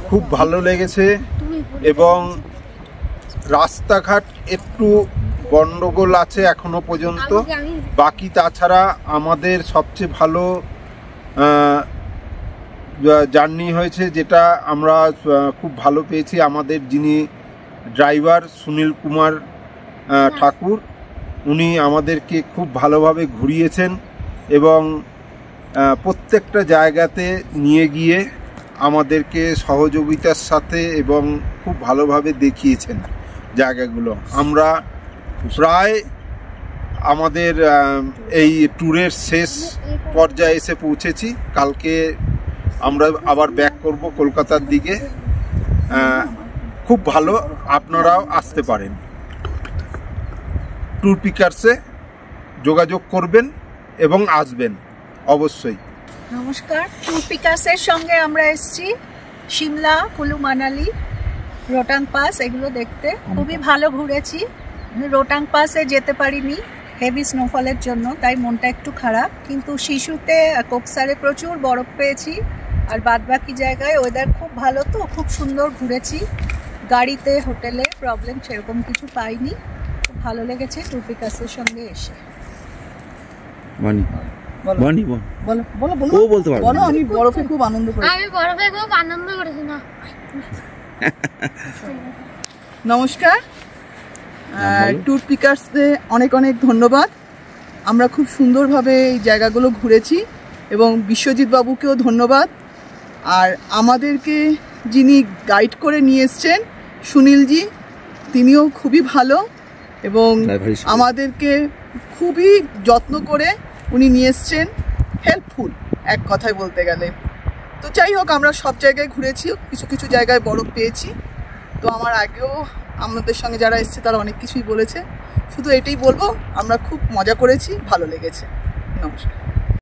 খুব ভালো লেগেছে এবং রাস্তাঘাট একটু গন্ডগোল আছে এখনো পর্যন্ত, বাকি তাছাড়া আমাদের সবচেয়ে ভালো জার্নি হয়েছে, যেটা আমরা খুব ভালো পেয়েছি। আমাদের যিনি ড্রাইভার সুনীল কুমার ঠাকুর, উনি আমাদেরকে খুব ভালোভাবে ঘুরিয়েছেন এবং প্রত্যেকটা জায়গাতে নিয়ে গিয়ে আমাদেরকে সহযোগিতার সাথে এবং খুব ভালোভাবে দেখিয়েছেন জায়গাগুলো। আমরা প্রায় আমাদের এই ট্যুরের শেষ পর্যায়ে এসে পৌঁছেছি। কালকে আমরা আবার ব্যাক করব কলকাতার দিকে। খুব ভালো, আপনারাও আসতে পারেন। ট্যুর পিকার্সে যোগাযোগ করবেন এবং আসবেন অবশ্যই। নমস্কার, ট্যুর পিকার্সের সঙ্গে আমরা এসেছি সিমলা, কুলু মানালি, রোটাং পাস এগুলো দেখতে। খুবই ভালো ঘুরেছি। রোটাং পাসে যেতে পারিনি হেভি স্নোফলের জন্য, তাই মনটা একটু খারাপ। কিন্তু শিশুতে কোকসারে প্রচুর বরফ পেয়েছি, আর বাদবাকি জায়গায় ওয়েদার খুব ভালো, তো খুব সুন্দর ঘুরেছি। গাড়িতে হোটেলে প্রবলেম সেরকম কিছু পাইনি। খুব ভালো লেগেছে ট্যুর পিকার্সের সঙ্গে এসে। আমি বরফে খুব আনন্দ করেছি না। নমস্কার, ট্যুর পিকার্সে অনেক অনেক ধন্যবাদ। আমরা খুব সুন্দরভাবে এই জায়গাগুলো ঘুরেছি এবং বিশ্বজিৎ বাবুকেও ধন্যবাদ। আর আমাদেরকে যিনি গাইড করে নিয়ে এসছেন সুনীলজি, তিনিও খুবই ভালো এবং আমাদেরকে খুবই যত্ন করে উনি নিয়ে এসছেন। হেল্পফুল এক কথায় বলতে গেলে। তো যাই হোক, আমরা সব জায়গায় ঘুরেছি, কিছু কিছু জায়গায় বরফ পেয়েছি। তো আমার আগেও আমাদের সঙ্গে যারা এসছে তারা অনেক কিছুই বলেছে। শুধু এটাই বলবো, আমরা খুব মজা করেছি, ভালো লেগেছে। নমস্কার।